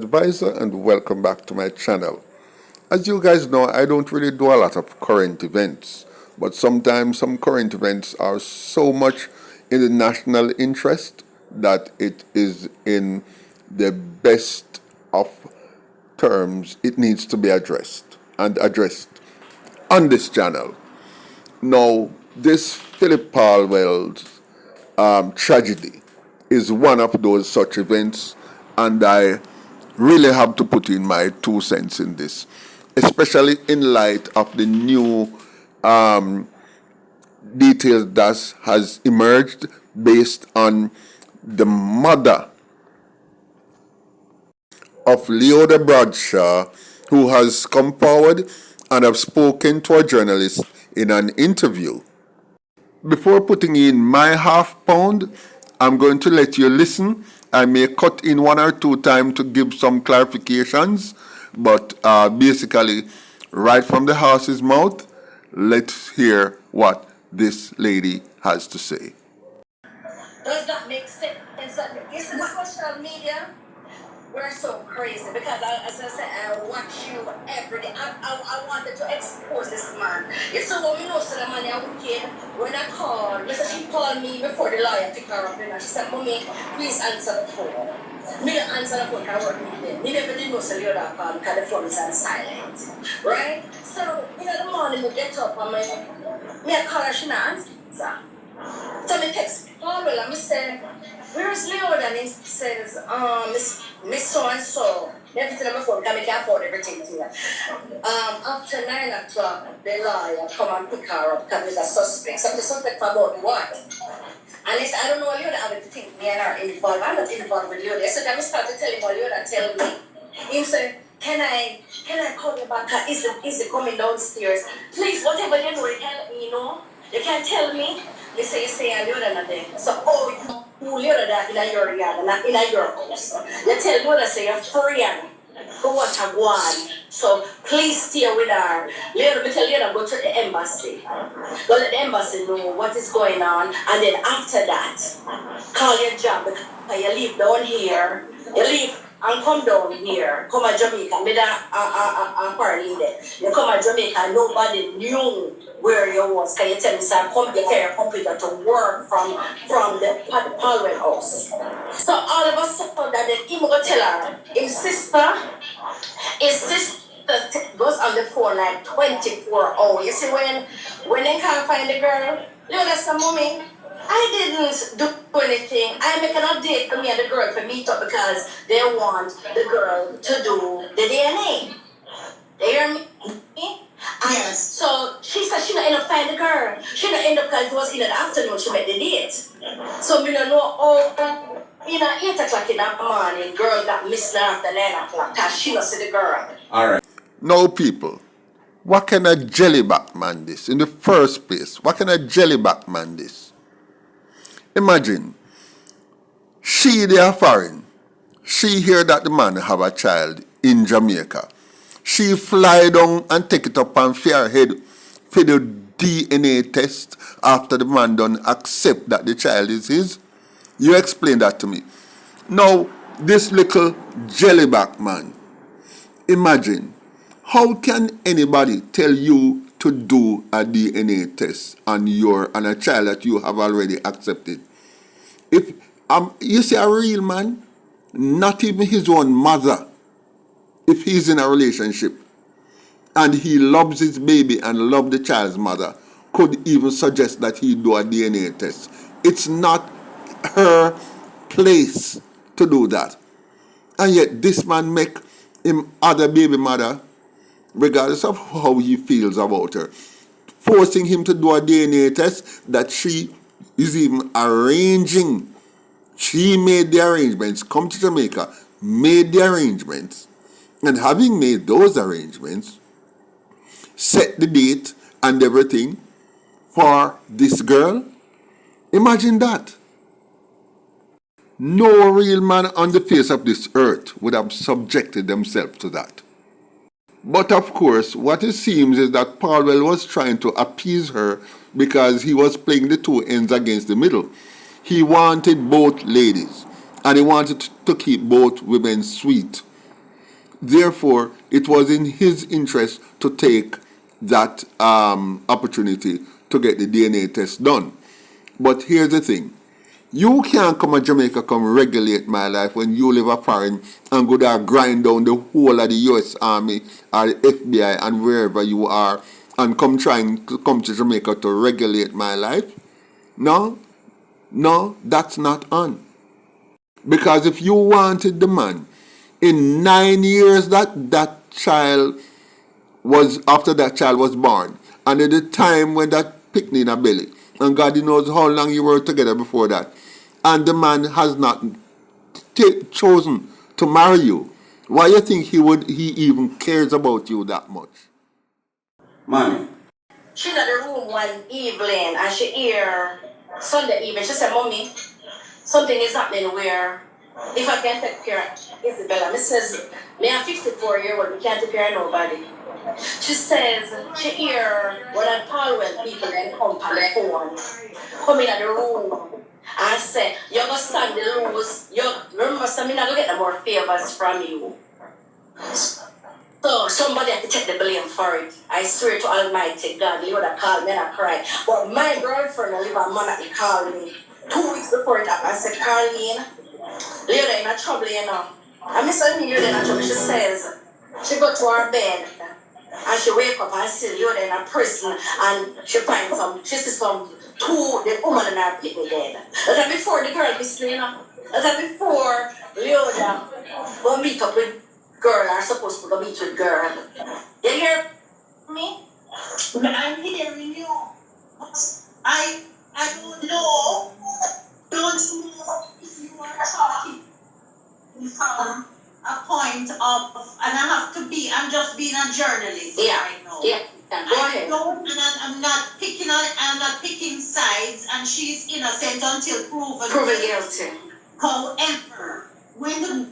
advisor, and welcome back to my channel. As you guys know, I don't really do a lot of current events, but sometimes some current events are so much in the national interest that it is in the best of terms it needs to be addressed on this channel. Now, this Phillip Paulwell's tragedy is one of those such events, and I really have to put in my 2 cents in this, especially in light of the new details that has emerged based on the mother of Leoda Bradshaw, who has come forward and have spoken to a journalist in an interview. Before putting in my half pound, I'm going to let you listen. I may cut in 1 or 2 times to give some clarifications, but basically, right from the horse's mouth, let's hear what this lady has to say. Does that make sense? You see the social media? We're so crazy because, as I said, I watch you every day. I wanted to expose this man. You see, when we know so the man is wicked, when I called, she called me before the lawyer picked her up, and she said, "Mommy, please answer the phone." Me don't answer the phone because I work with them. Me never did know so the other call because the phone is on silent. Right? So, the morning we get up and I call her, she not answer. So I text Paulwell and I say, "Where's Leoda?" And he says, Miss so-and-so. Everything on my phone, because I can't afford everything to her. After 9 o'clock, the lawyer come and pick her up because there's a suspect. So the suspect for about what? And he said, "I don't know what Leoda have to think me and her involved. I'm not involved with Leoda." So then I started telling him what Leoda tell me. He said, Can I call you back? Is it coming downstairs? Please, whatever you know, you can let me know. You can tell me. You say, Leoda not there. So, you Leoda that in your yard, not in your house. You tell Leoda say you're free and go what I want. So, please stay with her. Leoda, me tell Leoda go to the embassy. Go let the embassy know what is going on. And then after that, call your job because you live down here. You leave and come down here. Come to Jamaica. Me a quarantine there. You come to Jamaica, nobody knew where you was. Can you tell me, sir, come to your computer to work from the Paulwell house. So all of a sudden that he go tell her, his sister goes on the phone like 24 hours. You see, when they can't find the girl, you understand, mommy? I didn't do anything. I make an update for me and the girl to meet up because they want the girl to do the DNA. They hear me? Yes. So she said she not end up find the girl. She not end up because it was in the afternoon she met the date. So me don't know 8 o'clock in the morning, girl got missing after 9 o'clock because she not see the girl. Alright. Now people, what kind of jellyback man this? In the first place, what kind of jellyback man this? Imagine, she they are foreign. She hear that the man have a child in Jamaica. She fly down and take it up on fair head for the DNA test after the man done accept that the child is his. You explain that to me. Now, this little jellyback man, imagine, how can anybody tell you to do a DNA test on a child that you have already accepted? If you see a real man, not even his own mother, if he's in a relationship and he loves his baby and loves the child's mother, could even suggest that he do a DNA test. It's not her place to do that. And yet this man make him other baby mother, regardless of how he feels about her, forcing him to do a DNA test that she is even arranging. She made the arrangements, come to Jamaica, made the arrangements, and having made those arrangements, set the date and everything for this girl. Imagine that. No real man on the face of this earth would have subjected themselves to that. But of course, what it seems is that Paulwell was trying to appease her because he was playing the two ends against the middle. He wanted both ladies, and he wanted to keep both women sweet. Therefore, it was in his interest to take that opportunity to get the DNA test done. But here's the thing. You can't come to Jamaica, come regulate my life when you live a foreign and go there grind down the whole of the US Army or the FBI and wherever you are and come trying to come to Jamaica to regulate my life. No, no, that's not on. Because if you wanted the man, in 9 years that child was, after that child was born, and at the time when that picnic in a belly, and God knows how long you were together before that, and the man has not chosen to marry you, why you think he even cares about you that much? Money. She in the room one evening and she hear Sunday evening. She said, "Mommy, something is happening where if I can take care of Isabella." I says, "Me, I'm 54-year-old, we can't take care of nobody." She says, she hear one of Paulwell people then come on the phone, come in the room and say, "You're going to stand the lose. You remember, so I'm not going to get no more favors from you." So somebody had to take the blame for it. I swear to Almighty God, Leoda called me and I cried. But my girlfriend, I live a man, he called me 2 weeks before it happened. I said, "Carleen, Leoda in a trouble, you know." And I said, "Leoda in a trouble." She says, she go to her bed and she wake up and see Leoda in a prison and she sees some the woman in her picnic dead. That before the girl listening, you know. That before Leoda go meet up with girl are supposed to go meet with girl. You hear me? I'm hearing you. I don't know. Don't know if you are talking from a point of, and I'm just being a journalist right now. Yeah. Go ahead. I'm not picking sides, and she's innocent until proven guilty. However, when the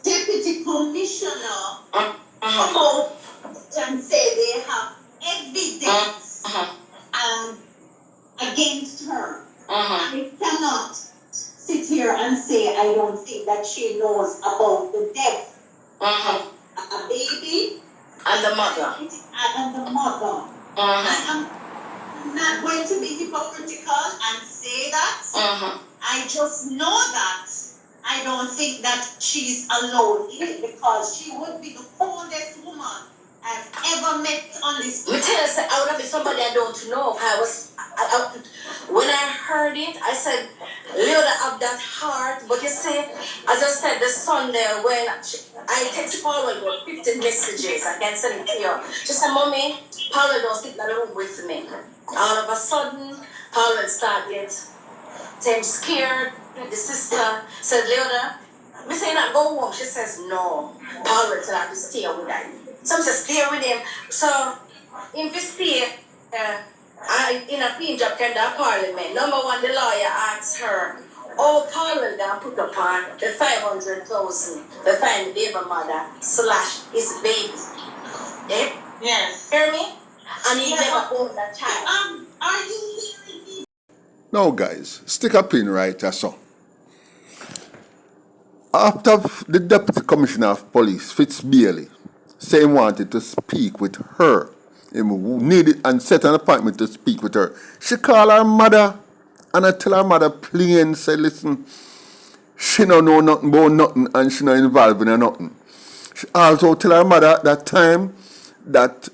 Deputy Commissioner come out and say they have evidence against her, I cannot sit here and say I don't think that she knows about the death of a baby and the mother. And the mother. I'm not going to be hypocritical and say that. I just know that I don't think that she's alone in it because she would be the coldest woman I've ever met on this planet. Me tell you, I would have been somebody I don't know. When I heard it, I said, Leoda have that heart. But you see, as I said, the Sunday when I text Paulwell about 15 messages, I can send it to you. She said, "Mommy, Paulwell don't sit in the room with me." All of a sudden, Paulwell started saying scared. The sister said, "Leoda, me say not go home." She says, "No, Paulwell tell her to stay with her." Some say stay with him. So if you stay in a field job kind of parliament, number one, the lawyer asks her, "Oh, Paulwell gonna put up on the 500,000 to find the baby mother / his baby." Eh? Yes. Hear me? And he never owned that child. Are you hearing me? Now, guys, stick a pin right there, so. After the Deputy Commissioner of Police, Fitzbailey, say he wanted to speak with her, he needed and set an appointment to speak with her, she called her mother and I tell her mother plain, say, "Listen, she don't know nothing about nothing and she not involved in nothing." She also tell her mother at that time that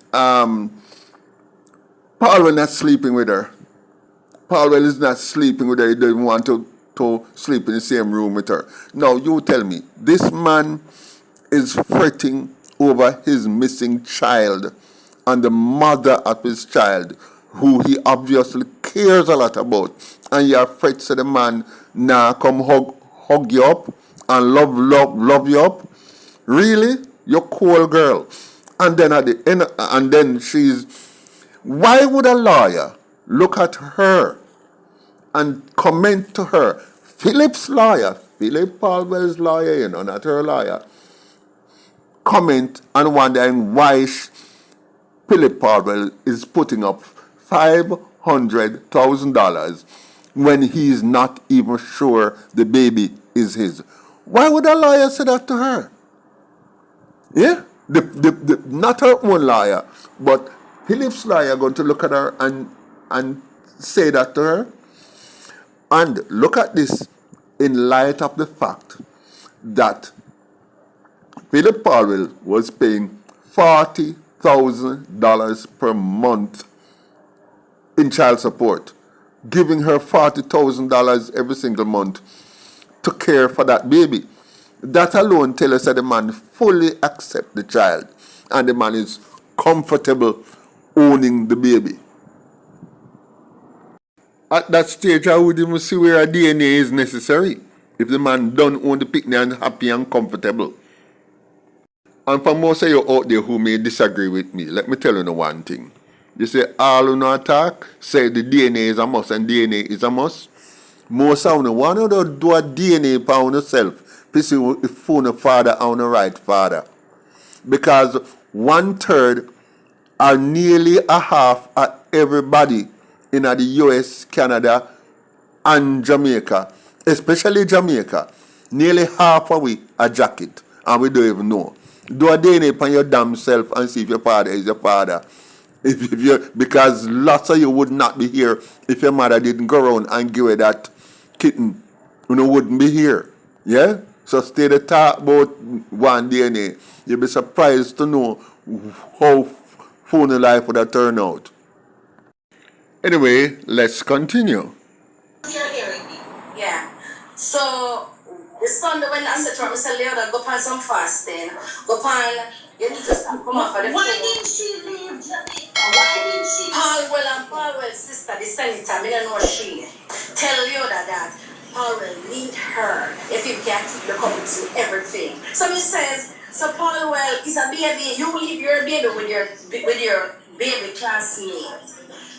Paulwell not sleeping with her. Paulwell is not sleeping with her. He doesn't want to sleep in the same room with her. Now, you tell me, this man is fretting over his missing child and the mother of his child, who he obviously cares a lot about. And you are afraid to the man now come hug you up and love you up? Really? You cool girl. And then at the end, and then why would a lawyer look at her and comment to her, Philip's lawyer, Philip Paulwell's lawyer, not her lawyer, comment and wondering why Philip Paulwell is putting up $500,000 when he's not even sure the baby is his? Why would a lawyer say that to her? Yeah, not her own lawyer, but Philip's lawyer going to look at her and say that to her. And look at this in light of the fact that Philip Paulwell was paying $40,000 per month in child support, giving her $40,000 every single month to care for that baby. That alone tells us that the man fully accepts the child and the man is comfortable owning the baby. At that stage, I would even see where a DNA is necessary if the man don't own the picnic and happy and comfortable. And for most of you out there who may disagree with me, let me tell you one thing. You say all who no attack say the DNA is a must and DNA is a must. Most of you want to do a DNA for yourself to see if you father or the right father. Because 1/3 or nearly a half of everybody in the US, Canada, and Jamaica, especially Jamaica, nearly half of we are jacket and we don't even know. Do a DNA upon your damn self and see if your father is your father. If you, because lots of you would not be here if your mother didn't go around and give you that kitten. You know, wouldn't be here. Yeah? So stay the talk about one DNA. You'll be surprised to know how phony life would have turned out. Anyway, let's continue. You're hearing me. Yeah. So the Sunday when I said to her, Mr. Leoda, go pan some fasting. Go pan, you need to stop come off of the phone. Why didn't she leave Jamaica? Why didn't she? Paulwell and Paulwell's sister, the senator, I don't know she. Tell Leoda that Paulwell need her if you can't keep the couple to everything. So he says, so Paulwell is a baby. You leave your baby with your baby classmate.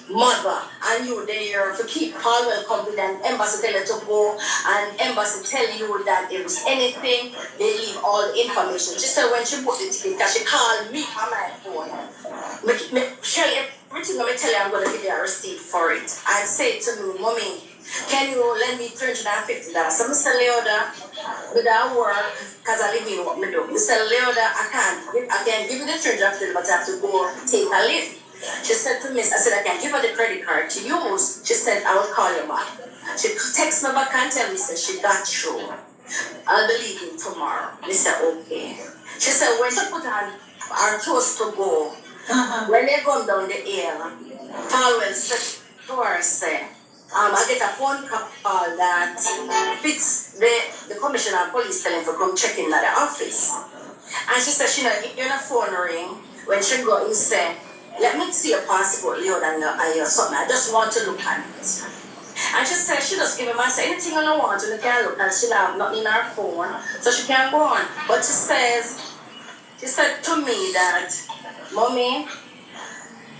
Mother, and you there to keep Paulwell company and embassy tell you to go and embassy tell you that there was anything, they leave all the information. She said when she put the ticket, because she called me on my phone. Shirley, everything I tell you, I'm going to give you a receipt for it. And say to me, Mommy, can you lend me $350? So Mr. Leoda, without work, because I live in what me do. Mr. Leoda, I can't give you the $350, but I have to go take a lift. She said to me, I said, I can give her the credit card to use. She said, I will call you back. She texted me back and tell me, said she got through. I'll be leaving tomorrow. I said, okay. She said, when she put on our clothes to go, when they come down the aisle, Paulwell said to her, say, I get a phone call that fits the commissioner of police telling to come check in at the office. And she said, she not get a phone ring. When she go in, say, let me see your passport, Leoda, and your something. I just want to look at it. And she said, she just give him and say, anything I want to, you can look, and she have nothing in her phone, so she can go on. But she said to me that, Mommy,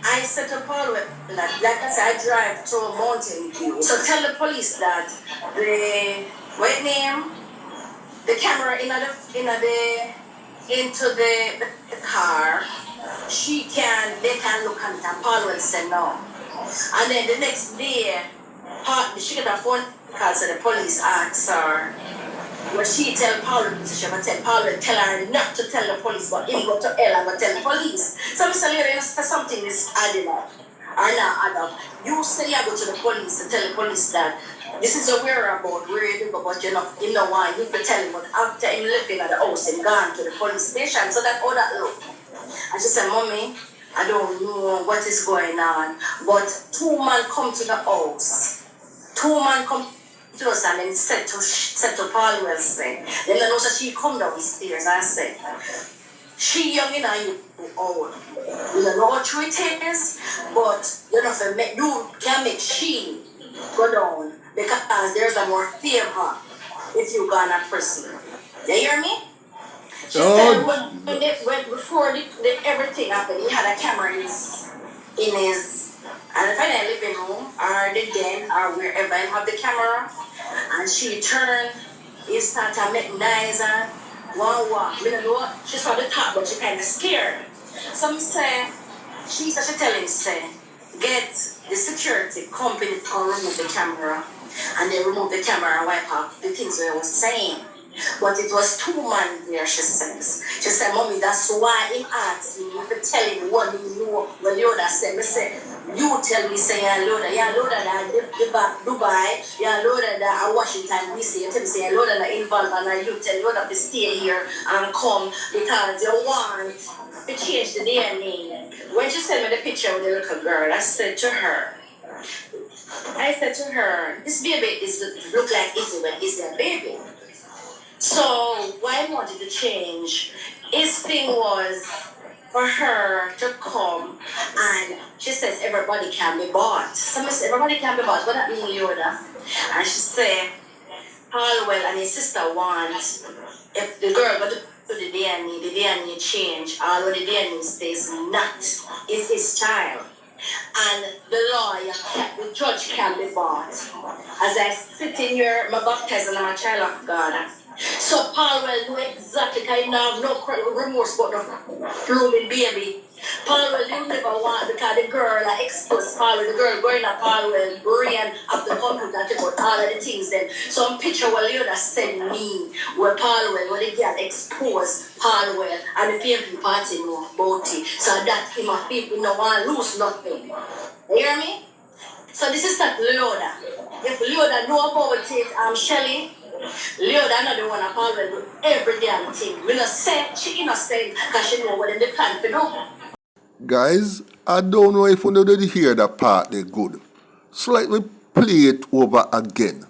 I said to Paul, that, like I said, I drive to Mountain View. So tell the police that the camera into the car, they can look at it, and Paul will say no. And then the next day, she got a phone call, so the police asked her, when she tell Paul, she will tell her not to tell the police, but him go to hell and go tell the police. So Mr. Leoda, you know, something is adding up, or not add up. You say you go to the police and tell the police that this is a whereabout, where you do, but you know why, you can tell him, but after him living at the house, him gone to the police station, so that all that look. And she said, Mommy, I don't know what is going on, but 2 men come to the house. 2 men come to us and then said to Paulwell, say, then I know that she come downstairs and said, she young and you old. You don't know what it is, but you can make she go down because there's a more favor if you go in a prison. You hear me? She said when before everything happened, he had a camera in his and if I living room or the den or wherever he have the camera, and she turned, he started to make noise and one walk. You know, she saw the top, but she kind of scared. Some say she tell him, say, get the security company to remove the camera, and they remove the camera and wipe off the things they was saying. But it was 2 months there, she says. She said, Mommy, that's why he asked me to tell him what you know. Well, Leoda said, you tell me, say, yeah, Leoda, that Dubai, yeah, Leoda, that Washington, DC, you tell me, say, Leoda, that involved, and you tell Leoda to stay here and come because you want to change the DNA. When she sent me the picture of the little girl, I said to her, this baby look like Izzy when Izzy a baby. So why I wanted to change, his thing was for her to come and she says everybody can be bought. So I said everybody can be bought. What that mean, Leoda? And she said Paulwell and his sister want if the girl got to the DNA change, although the DNA stays not, is his child. And the judge can be bought. As I sit in here, my baptized and I'm a child of God. So Paulwell knew exactly, because he have no remorse but the blooming baby. Paulwell, you never want, because the girl exposed Paulwell, the girl going up Paulwell, brain of the computer, to put all of the things then. Some picture what Leoda sent me, where Paulwell, when the girl exposed Paulwell, and the PMP party know about it. So that him and people no want to lose nothing. You hear me? So this is not Leoda. If Leoda know about it, Shelley, Leoda not the one that Paulwell do every damn thing. We not say she innocent because she know what they plan to do. Guys, I don't know if you did hear that part they good. So let me play it over again.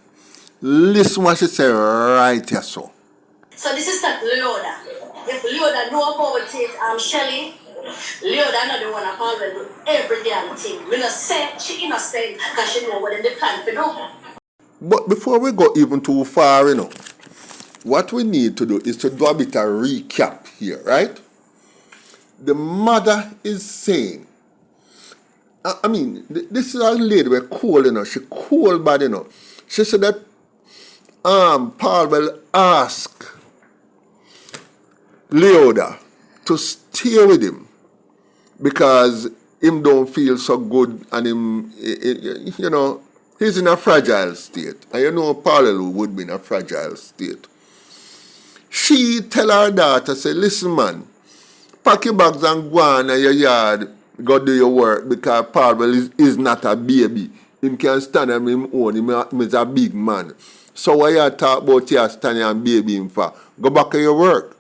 Listen what she said right here, so. So this is not Leoda. If Leoda know about it, Shelley, Leoda not the one that Paulwell do every damn thing. We not say she innocent because she know what they plan to do. But before we go even too far, what we need to do is to do a bit of recap here, right? The mother is saying, this is a lady we're cool, she cool bad, She said that Paul will ask Leoda to stay with him because him don't feel so good and him, he's in a fragile state. And Paul would be in a fragile state. She tell her daughter, say, listen man, pack your bags and go on in your yard, go do your work because Paul is not a baby. Him can stand on him own, him is a big man. So why you talk about you standing and baby him for? Go back to your work.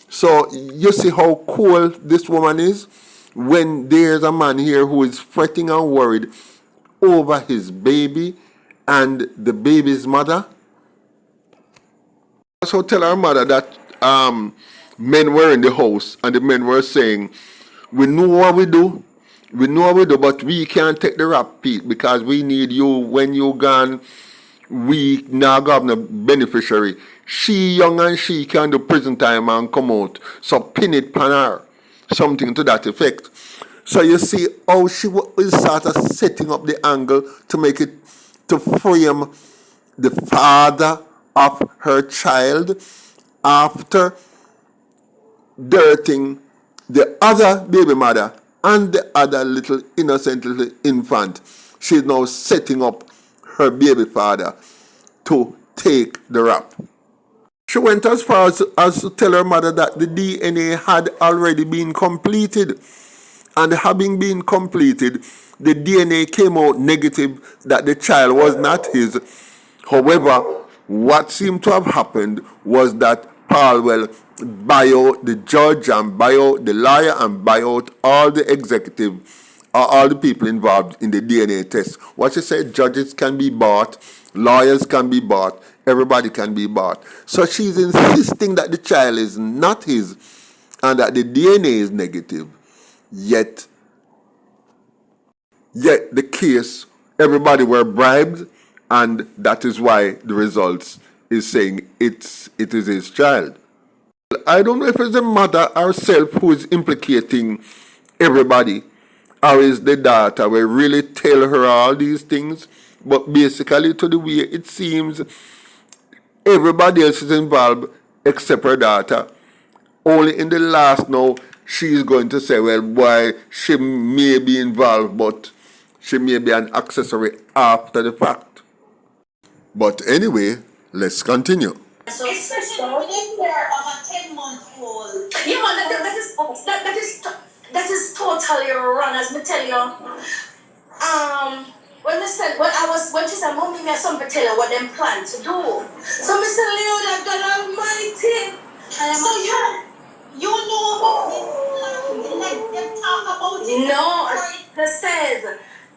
So you see how cool this woman is? When there's a man here who is fretting and worried over his baby and the baby's mother. So tell her mother that men were in the house and the men were saying, we know what we do, but we can't take the rap, Pete, because we need you. When you gone, we now got no beneficiary. She young and she can do prison time and come out. So pin it pan her. Something to that effect. So you see how she was sort of setting up the angle to make it, to frame the father of her child after dirting the other baby mother and the other little innocent little infant. She's now setting up her baby father to take the rap. She went as far as to tell her mother that the DNA had already been completed. And having been completed, the DNA came out negative that the child was not his. However, what seemed to have happened was that Paulwell buy out the judge and buy out the lawyer and buy out all the executive, all the people involved in the DNA test. What she said, judges can be bought, lawyers can be bought, everybody can be bought. So she's insisting that the child is not his and that the DNA is negative. Yet the case, everybody were bribed, and that is why the results is saying it is his child. I don't know if it's the mother herself who is implicating everybody, or is the daughter will really tell her all these things. But basically, to the way it seems, everybody else is involved except her daughter. Only in the last now, she's going to say, well, boy, she may be involved, but she may be an accessory after the fact. But anyway, let's continue. So, especially within there of a 10-month-old. Yeah, man, that is totally wrong, as me tell you. When she said, Mommy, me have something to tell you what them plan to do. So Mr. Leoda, God Almighty. So you know about this plan, let them talk about it. No, she says,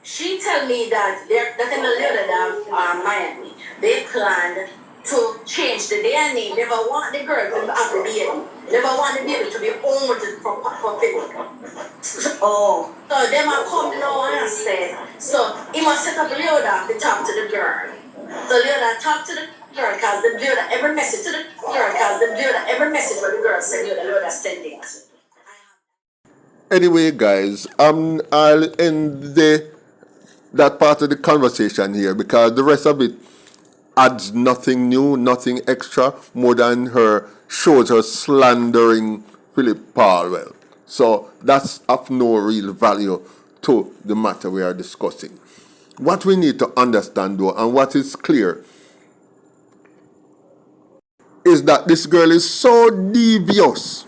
she tell me that that in the Leoda Miami, they planned to change the DNA. Never want the girl to have the baby. Never want the baby to be owned for Philip. Oh. So them are come now and say, so he must set up Leoda to talk to the girl. So Leoda talk to the girl because the Leoda every message to the girl because the Leoda every message for the girl send Leoda send it. Anyway, guys, I'll end that part of the conversation here because the rest of it adds nothing new, nothing extra, more than her shows her slandering Phillip Paulwell. So that's of no real value to the matter we are discussing. What we need to understand though, and what is clear, is that this girl is so devious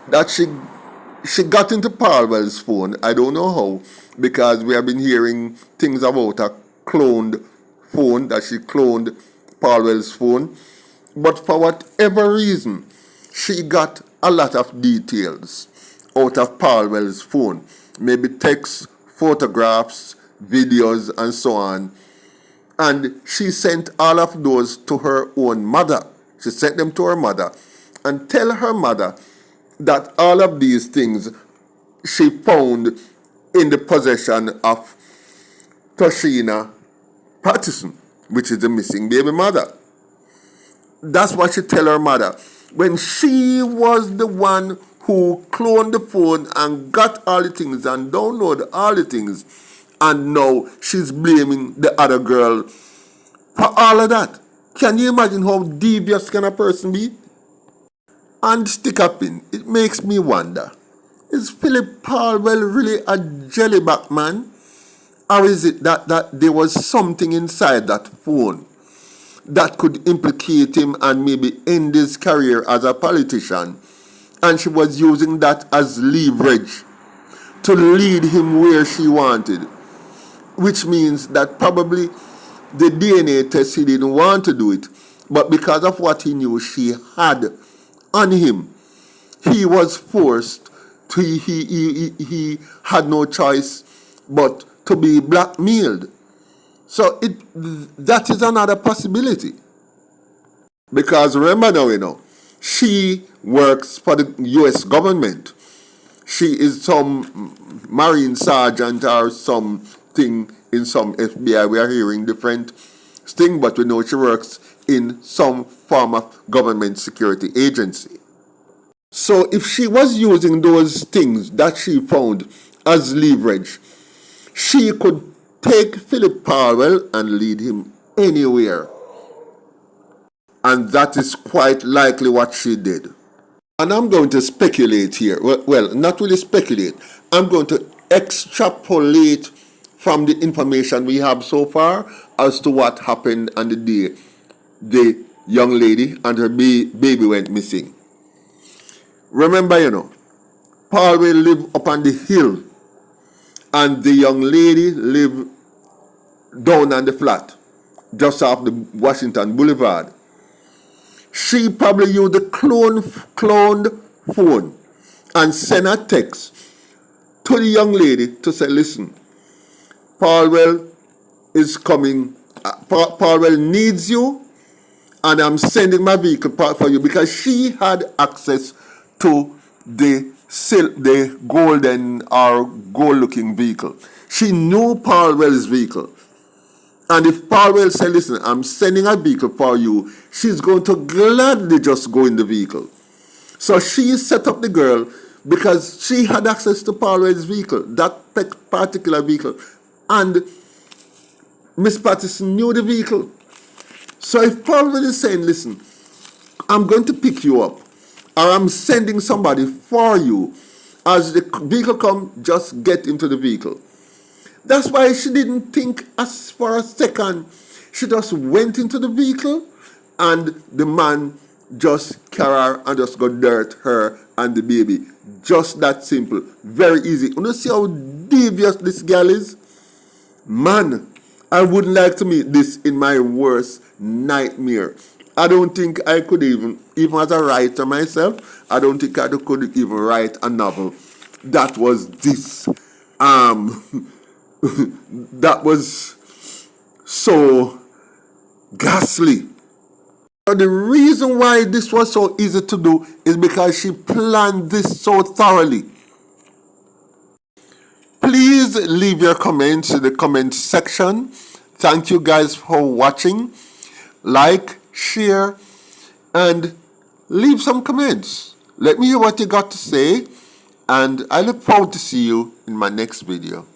that she got into Paulwell's phone. I don't know how, because we have been hearing things about a cloned phone, that she cloned Paulwell's phone. But for whatever reason, she got a lot of details out of Paulwell's phone. Maybe texts, photographs, videos, and so on. And she sent all of those to her own mother. She sent them to her mother and tell her mother that all of these things she found in the possession of Toshina Patterson, which is the missing baby mother. That's what she tell her mother. When she was the one who cloned the phone and got all the things and downloaded all the things, and now she's blaming the other girl for all of that. Can you imagine how devious can a person be? And stick a pin, it makes me wonder, is Phillip Paulwell really a jellyback man? Or is it that there was something inside that phone that could implicate him and maybe end his career as a politician, and she was using that as leverage to lead him where she wanted? Which means that probably the DNA test, he didn't want to do it, but because of what he knew she had on him, he was forced to, he had no choice but to be blackmailed. So that is another possibility. Because remember now, she works for the US government. She is some marine sergeant or something in some FBI. We are hearing different things, but we know she works in some form of government security agency. So if she was using those things that she found as leverage, she could take Phillip Paulwell and lead him anywhere. And that is quite likely what she did. And I'm going to speculate here. Well, not really speculate. I'm going to extrapolate from the information we have so far as to what happened on the day the young lady and her baby went missing. Remember, Paulwell lived up on the hill and the young lady lived down on the flat, just off the Washington Boulevard. She probably used the cloned phone and sent a text to the young lady to say, listen, Paulwell is coming, Paulwell needs you, and I'm sending my vehicle for you, because she had access to the golden or gold-looking vehicle. She knew Paulwell's vehicle. And if Paulwell said, listen, I'm sending a vehicle for you, she's going to gladly just go in the vehicle. So she set up the girl because she had access to Paulwell's vehicle, that particular vehicle. And Miss Patterson knew the vehicle. So if Paulwell is saying, listen, I'm going to pick you up, or I'm sending somebody for you, as the vehicle comes, just get into the vehicle. That's why she didn't think as for a second. She just went into the vehicle and the man just carry her and just go dirt her and the baby. Just that simple. Very easy. You see how devious this girl is? Man, I wouldn't like to meet this in my worst nightmare. I don't think I could even as a writer myself, I don't think I could even write a novel that was this. That was so ghastly. But the reason why this was so easy to do is because she planned this so thoroughly. Please leave your comments in the comment section. Thank you guys for watching. Like, share, and leave some comments. Let me hear what you got to say, and I look forward to see you in my next video.